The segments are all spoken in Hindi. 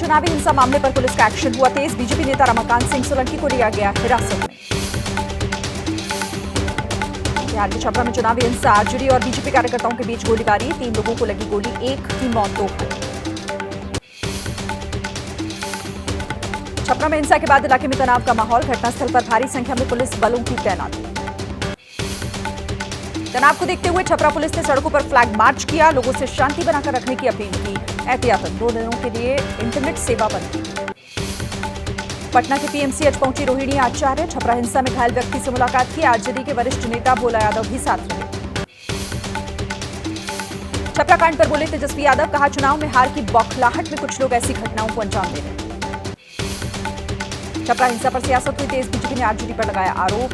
चुनावी हिंसा मामले पर पुलिस का एक्शन हुआ तेज। बीजेपी नेता रमाकांत सिंह सोलंकी को लिया गया हिरासत में। बिहार के छपरा में चुनावी हिंसा, आरजेडी और बीजेपी कार्यकर्ताओं के बीच गोलीबारी, 3 लोगों को लगी गोली, 1 की मौत, 2 घायल। छपरा में हिंसा के बाद इलाके में तनाव का माहौल, घटनास्थल पर भारी संख्या में पुलिस बलों की तैनाती। तनाव को देखते हुए छपरा पुलिस ने सड़कों पर फ्लैग मार्च किया, लोगों से शांति बनाकर रखने की अपील की। एहतियातन 2 दिनों के लिए इंटरनेट सेवा बंद की। पटना के पीएमसीएच पहुंची रोहिणी आचार्य, छपरा हिंसा में घायल व्यक्ति से मुलाकात की। आरजेडी के वरिष्ठ नेता भोला यादव भी साथ रहे। छपरा कांड पर बोले तेजस्वी यादव, कहा चुनाव में हार की बौखलाहट में कुछ लोग ऐसी घटनाओं को अंजाम दे रहे हैं। छपरा हिंसा पर सियासत हुई तेज, बीजेपी ने आरजेडी पर लगाया आरोप।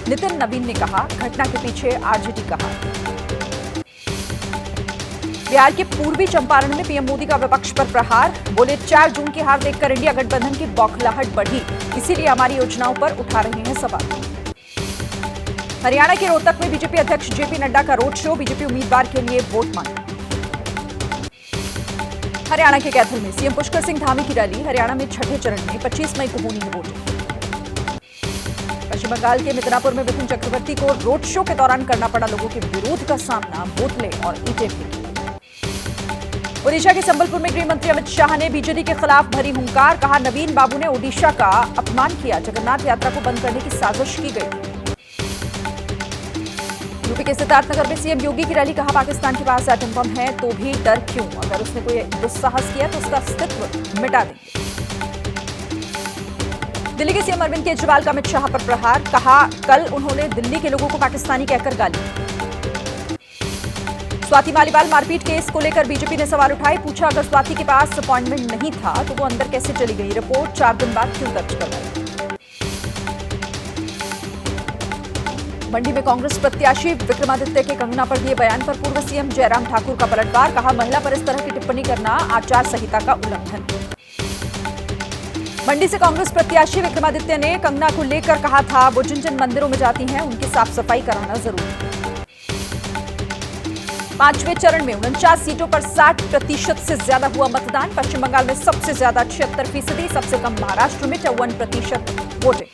नितिन नवीन ने कहा घटना के पीछे आरजेडी का हाथ। बिहार के पूर्वी चंपारण में पीएम मोदी का विपक्ष पर प्रहार, बोले 4 जून की हार देखकर इंडिया गठबंधन की बौखलाहट बढ़ी, इसीलिए हमारी योजनाओं पर उठा रहे हैं सवाल। हरियाणा के रोहतक में बीजेपी अध्यक्ष जेपी नड्डा का रोड शो, बीजेपी उम्मीदवार के लिए वोट मांगे। हरियाणा के कैथल में सीएम पुष्कर सिंह धामी की रैली, हरियाणा में छठे चरण में 25 मई को होनी है वोटिंग। पश्चिम बंगाल के मिदनापुर में मिथुन चक्रवर्ती को रोड शो के दौरान करना पड़ा लोगों के विरोध का सामना, बोतलें और ईंटें फेंकी। ओडिशा के संबलपुर में गृह मंत्री अमित शाह ने बीजेपी के खिलाफ भरी हुंकार, कहा नवीन बाबू ने ओडिशा का अपमान किया, जगन्नाथ यात्रा को बंद करने की साजिश की गई। यूपी के सिद्धार्थनगर में सीएम योगी की रैली, कहा पाकिस्तान के पास एटम बम है तो भी डर क्यों, अगर उसने कोई दुस्साहस किया तो उसका अस्तित्व मिटा देंगे। दिल्ली के सीएम अरविंद केजरीवाल का अमित शाह पर प्रहार, कहा कल उन्होंने दिल्ली के लोगों को पाकिस्तानी कहकर गाली। स्वाति मालीवाल मारपीट केस को लेकर बीजेपी ने सवाल उठाए, पूछा अगर स्वाति के पास अपॉइंटमेंट नहीं था तो वो अंदर कैसे चली गई, रिपोर्ट 4 दिन बाद क्यों दर्ज करवाई। मंडी में कांग्रेस प्रत्याशी विक्रमादित्य के कंगना पर दिए बयान पर पूर्व सीएम जयराम ठाकुर का पलटवार, कहा महिला पर इस तरह की टिप्पणी करना आचार संहिता का उल्लंघन। मंडी से कांग्रेस प्रत्याशी विक्रमादित्य ने कंगना को लेकर कहा था वो जिन जिन मंदिरों में जाती हैं उनकी साफ सफाई कराना जरूरी। 5वें चरण में 49 सीटों पर 60% से ज्यादा हुआ मतदान, पश्चिम बंगाल में सबसे ज्यादा 76%, सबसे कम महाराष्ट्र में 54% वोटिंग।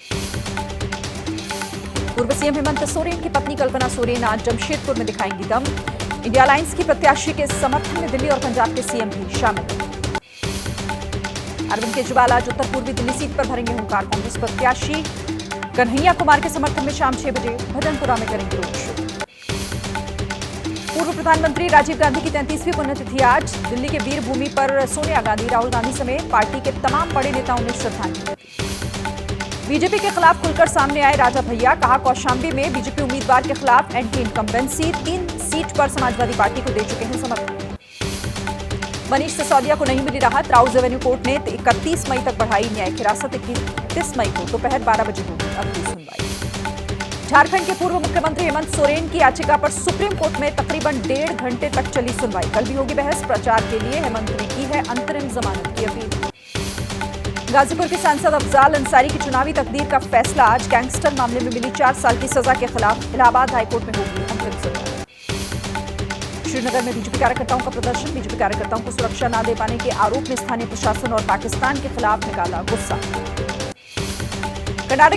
पूर्व सीएम हेमंत सोरेन की पत्नी कल्पना सोरेन आज जमशेदपुर में दिखाएंगी दम। इंडिया अलायंस की प्रत्याशी के समर्थन में दिल्ली और पंजाब के सीएम भी शामिल। अरविंद केजरीवाल आज उत्तर पूर्वी दिल्ली सीट पर भरेंगे हुंकार, कांग्रेस प्रत्याशी कन्हैया कुमार के समर्थन में शाम 6 बजे भजनपुरा में करेंगे रोड शो। पूर्व प्रधानमंत्री राजीव गांधी की 33वीं पुण्यतिथि आज, दिल्ली के वीर भूमि पर सोनिया गांधी, राहुल गांधी समेत पार्टी के तमाम बड़े नेताओं ने श्रद्धांजलि दी। बीजेपी के खिलाफ खुलकर सामने आए राजा भैया, कहा कौशाम्बी में बीजेपी उम्मीदवार के खिलाफ एंटी इनकम्बेंसी, 3 सीट पर समाजवादी पार्टी को दे चुके हैं समर्थन। मनीष सिसोदिया को नहीं मिली राहत, राउज एवेन्यू कोर्ट ने 31 मई तक बढ़ाई न्यायिक हिरासत, 31 मई को दोपहर 12 बजे होगी अगली सुनवाई। झारखंड के पूर्व मुख्यमंत्री हेमंत सोरेन की याचिका पर सुप्रीम कोर्ट में तकरीबन 1.5 घंटे तक चली सुनवाई, कल भी होगी बहस। प्रचार के लिए हेमंत ने की है अंतरिम जमानत की अपील। गाजीपुर के सांसद अफजाल अंसारी की चुनावी तकदीर का फैसला आज, गैंगस्टर मामले में मिली 4 साल की सजा के खिलाफ इलाहाबाद हाईकोर्ट में होगी अंतिम सुनवाई। श्रीनगर में बीजेपी कार्यकर्ताओं का प्रदर्शन, बीजेपी कार्यकर्ताओं को सुरक्षा न दे पाने के आरोप में स्थानीय प्रशासन और पाकिस्तान के खिलाफ निकाला गुस्सा। कर्नाटक